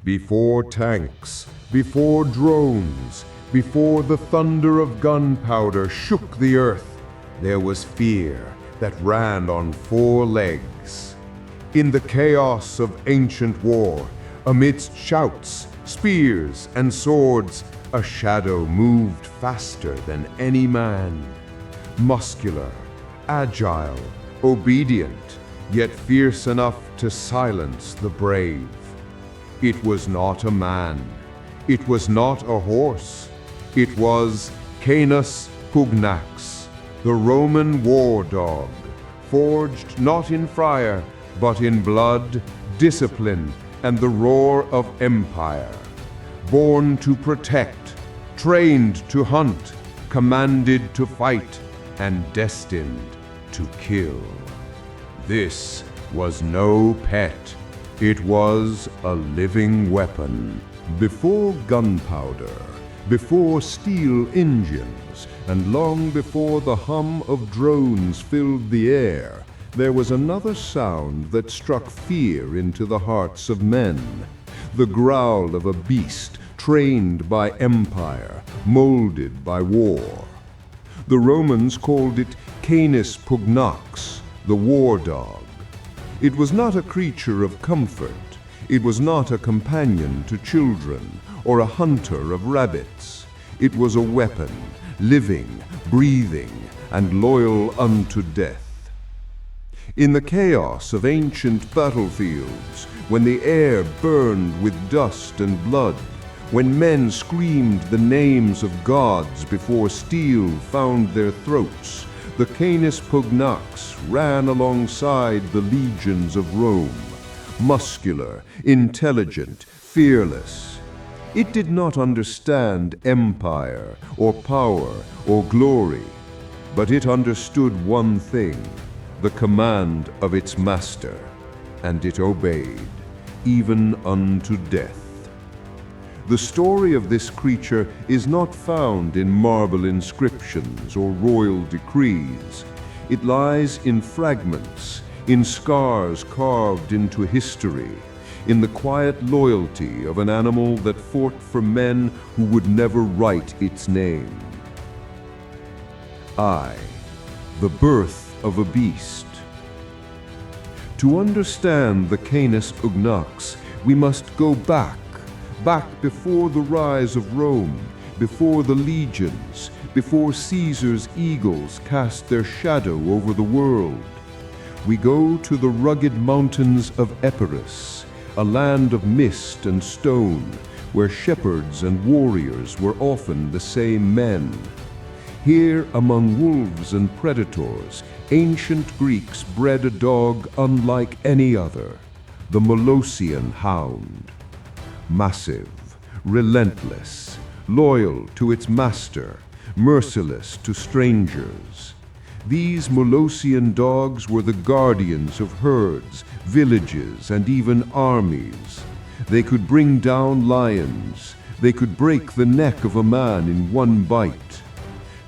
Before tanks, before drones, before the thunder of gunpowder shook the earth, there was fear that ran on four legs. In the chaos of ancient war, amidst shouts, spears, and swords, a shadow moved faster than any man. Muscular, agile, obedient, yet fierce enough to silence the brave. It was not a man. It was not a horse. It was Canis Pugnax, the Roman war dog, forged not in fire, but in blood, discipline, and the roar of empire. Born to protect, trained to hunt, commanded to fight, and destined to kill. This was no pet. It was a living weapon. Before gunpowder, before steel engines, and long before the hum of drones filled the air, there was another sound that struck fear into the hearts of men. The growl of a beast trained by empire, molded by war. The Romans called it Canis Pugnax, the war dog. It was not a creature of comfort. It was not a companion to children or a hunter of rabbits. It was a weapon, living, breathing, and loyal unto death. In the chaos of ancient battlefields, when the air burned with dust and blood, when men screamed the names of gods before steel found their throats, the Canis Pugnax ran alongside the legions of Rome, muscular, intelligent, fearless. It did not understand empire or power or glory, but it understood one thing, the command of its master, and it obeyed, even unto death. The story of this creature is not found in marble inscriptions or royal decrees. It lies in fragments, in scars carved into history, in the quiet loyalty of an animal that fought for men who would never write its name. The birth of a beast. To understand the Canis Pugnax, we must go back before the rise of Rome, before the legions, before Caesar's eagles cast their shadow over the world. We go to the rugged mountains of Epirus, a land of mist and stone, where shepherds and warriors were often the same men. Here, among wolves and predators, ancient Greeks bred a dog unlike any other, the Molossian hound. Massive, relentless, loyal to its master, merciless to strangers. These Molossian dogs were the guardians of herds, villages, and even armies. They could bring down lions. They could break the neck of a man in one bite.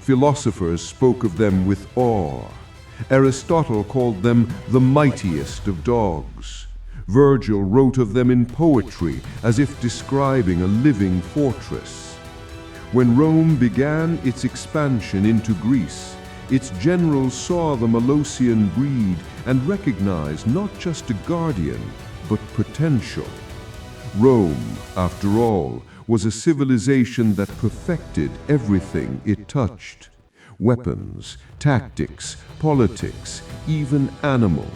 Philosophers spoke of them with awe. Aristotle called them the mightiest of dogs. Virgil wrote of them in poetry as if describing a living fortress. When Rome began its expansion into Greece, its generals saw the Molossian breed and recognized not just a guardian, but potential. Rome, after all, was a civilization that perfected everything it touched. Weapons, tactics, politics, even animals.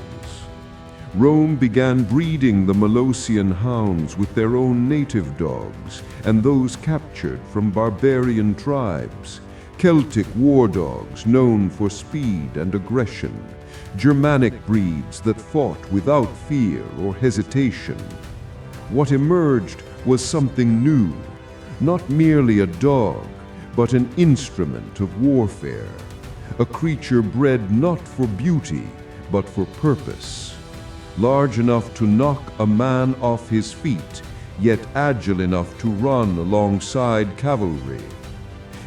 Rome began breeding the Molossian hounds with their own native dogs and those captured from barbarian tribes, Celtic war dogs known for speed and aggression, Germanic breeds that fought without fear or hesitation. What emerged was something new, not merely a dog, but an instrument of warfare, a creature bred not for beauty, but for purpose. Large enough to knock a man off his feet, yet agile enough to run alongside cavalry.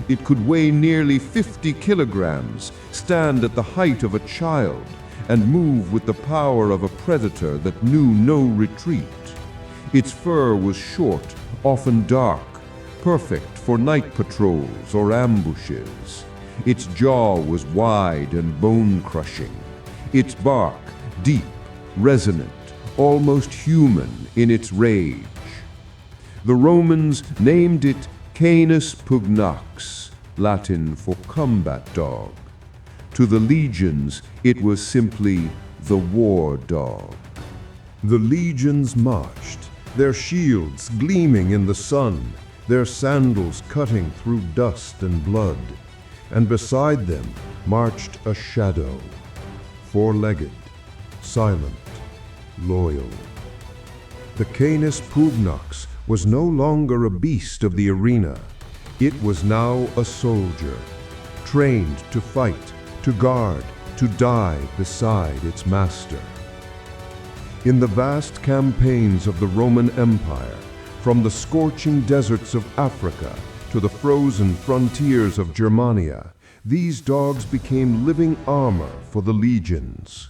It could weigh nearly 50 kilograms, stand at the height of a child, and move with the power of a predator that knew no retreat. Its fur was short, often dark, perfect for night patrols or ambushes. Its jaw was wide and bone-crushing. Its bark deep, resonant, almost human in its rage. The Romans named it Canis Pugnax, Latin for combat dog. To the legions, it was simply the war dog. The legions marched, their shields gleaming in the sun, their sandals cutting through dust and blood. And beside them marched a shadow, four-legged, silent, loyal. The Canis Pugnax was no longer a beast of the arena. It was now a soldier, trained to fight, to guard, to die beside its master. In the vast campaigns of the Roman Empire, from the scorching deserts of Africa to the frozen frontiers of Germania, these dogs became living armor for the legions.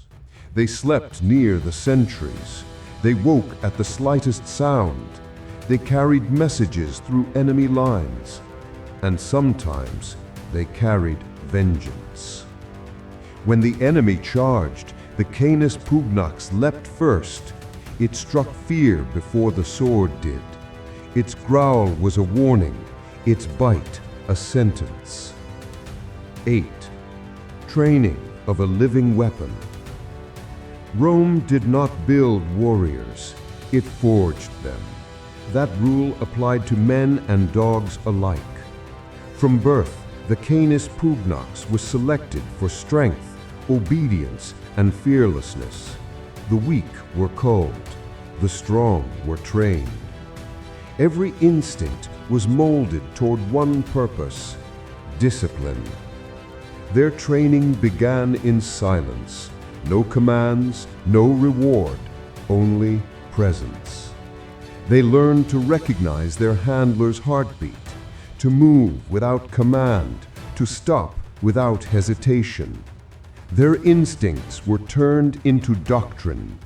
They slept near the sentries. They woke at the slightest sound. They carried messages through enemy lines. And sometimes they carried vengeance. When the enemy charged, the Canis Pugnax leapt first. It struck fear before the sword did. Its growl was a warning, its bite a sentence. 8. Training of a living weapon. Rome did not build warriors, it forged them. That rule applied to men and dogs alike. From birth, the Canis Pugnax was selected for strength, obedience, and fearlessness. The weak were culled, the strong were trained. Every instinct was molded toward one purpose: discipline. Their training began in silence. No commands, no reward, only presence. They learned to recognize their handler's heartbeat, to move without command, to stop without hesitation. Their instincts were turned into doctrine.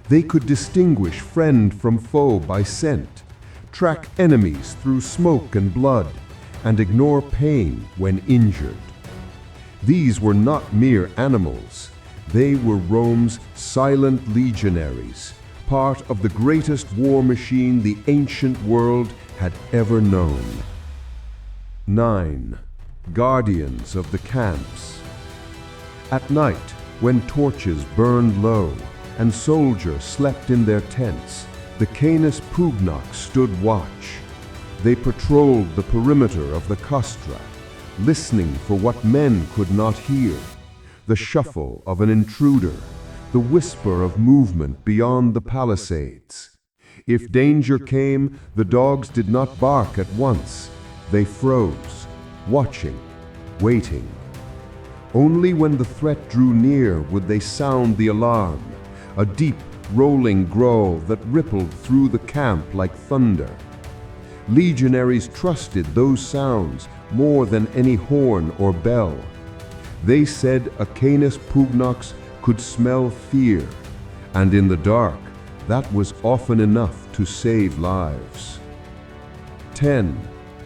They could distinguish friend from foe by scent, track enemies through smoke and blood, and ignore pain when injured. These were not mere animals. They were Rome's silent legionaries, part of the greatest war machine the ancient world had ever known. 9. Guardians of the camps. At night, when torches burned low and soldiers slept in their tents, the Canis Pugnax stood watch. They patrolled the perimeter of the castra, listening for what men could not hear: the shuffle of an intruder, the whisper of movement beyond the palisades. If danger came, the dogs did not bark at once. They froze, watching, waiting. Only when the threat drew near would they sound the alarm, a deep, rolling growl that rippled through the camp like thunder. Legionaries trusted those sounds more than any horn or bell. They said a Canis Pugnax could smell fear, and in the dark, that was often enough to save lives. 10.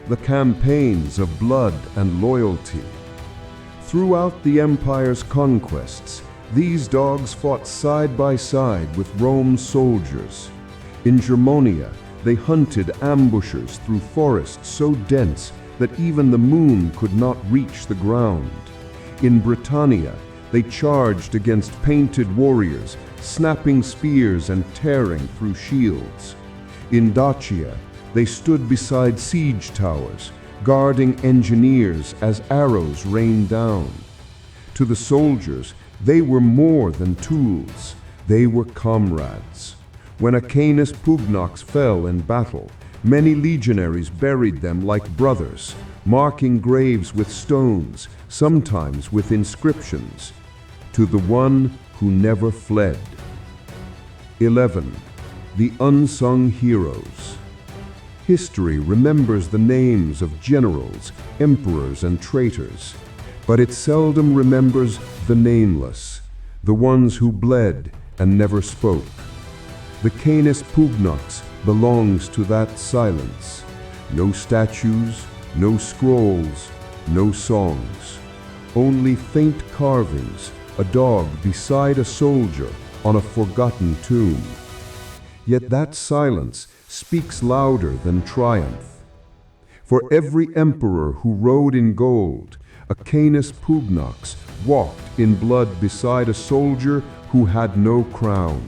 The campaigns of blood and loyalty. Throughout the empire's conquests, these dogs fought side by side with Rome's soldiers. In Germania, they hunted ambushers through forests so dense that even the moon could not reach the ground. In Britannia, they charged against painted warriors, snapping spears and tearing through shields. In Dacia, they stood beside siege towers, guarding engineers as arrows rained down. To the soldiers, they were more than tools. They were comrades. When a Canis Pugnax fell in battle, many legionaries buried them like brothers, marking graves with stones, sometimes with inscriptions: "To the one who never fled." 11. The unsung heroes. History remembers the names of generals, emperors, and traitors, but it seldom remembers the nameless, the ones who bled and never spoke. The Canis Pugnax belongs to that silence. No statues, no scrolls, no songs. Only faint carvings, a dog beside a soldier on a forgotten tomb. Yet that silence speaks louder than triumph. For every emperor who rode in gold, a Canis Pugnax walked in blood beside a soldier who had no crown.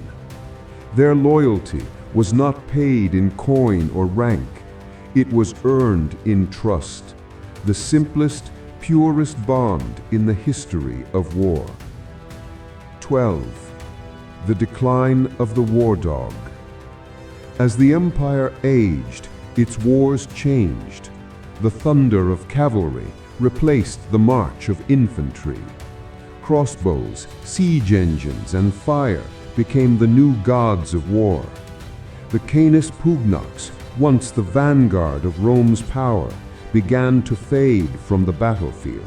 Their loyalty was not paid in coin or rank. It was earned in trust, the simplest, purest bond in the history of war. 12. The decline of the war dog. As the empire aged, its wars changed. The thunder of cavalry replaced the march of infantry. Crossbows, siege engines, and fire became the new gods of war. The Canis Pugnax, once the vanguard of Rome's power, began to fade from the battlefield.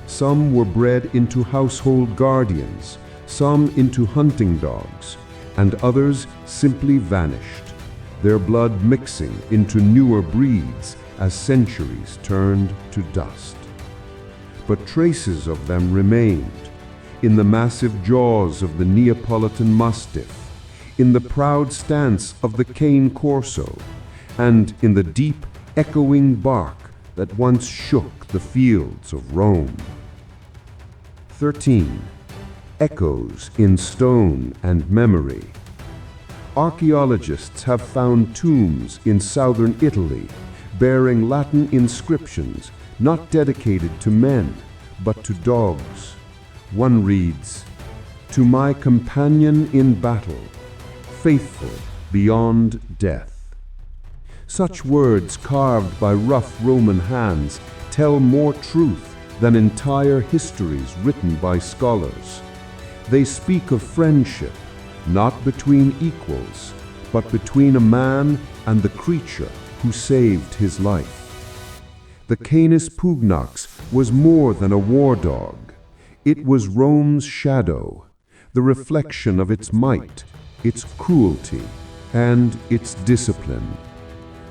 Some were bred into household guardians, some into hunting dogs, and others simply vanished, their blood mixing into newer breeds as centuries turned to dust. But traces of them remained in the massive jaws of the Neapolitan Mastiff, in the proud stance of the cane corso, and in the deep, echoing bark that once shook the fields of Rome. 13. Echoes in stone and memory. Archaeologists have found tombs in southern Italy bearing Latin inscriptions not dedicated to men, but to dogs. One reads, "To my companion in battle, faithful beyond death." Such words carved by rough Roman hands tell more truth than entire histories written by scholars. They speak of friendship, not between equals, but between a man and the creature who saved his life. The Canis Pugnax was more than a war dog. It was Rome's shadow, the reflection of its might, its cruelty, and its discipline.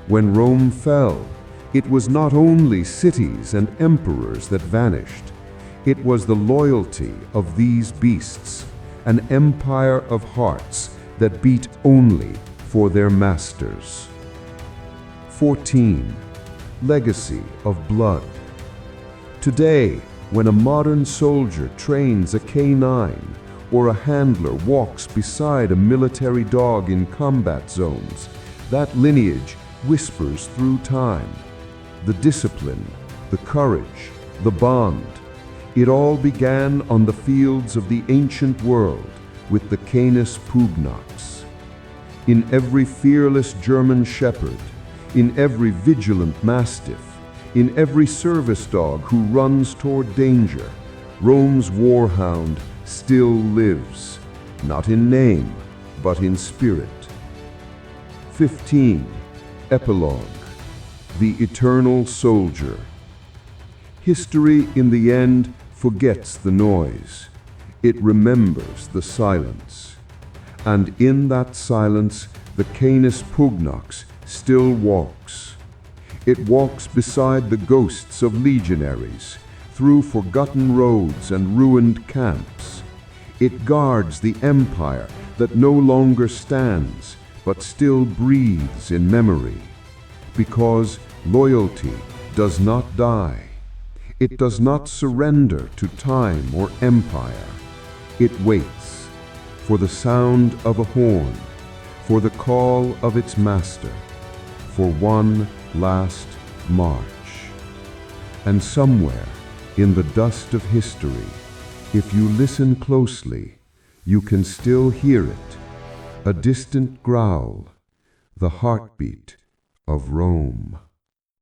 When Rome fell, it was not only cities and emperors that vanished. It was the loyalty of these beasts, an empire of hearts that beat only for their masters. 14. Legacy of blood. Today, when a modern soldier trains a K9 or a handler walks beside a military dog in combat zones, that lineage whispers through time. The discipline, the courage, the bond. It all began on the fields of the ancient world with the Canis Pugnax. In every fearless German shepherd, in every vigilant mastiff, in every service dog who runs toward danger, Rome's warhound still lives, not in name, but in spirit. 15. Epilogue. The eternal soldier. History, in the end, forgets the noise. It remembers the silence. And in that silence, the Canis Pugnax still walks. It walks beside the ghosts of legionaries, through forgotten roads and ruined camps. It guards the empire that no longer stands, but still breathes in memory. Because loyalty does not die. It does not surrender to time or empire. It waits for the sound of a horn, for the call of its master, for one last march. And somewhere in the dust of history, if you listen closely, you can still hear it, a distant growl, the heartbeat of Rome.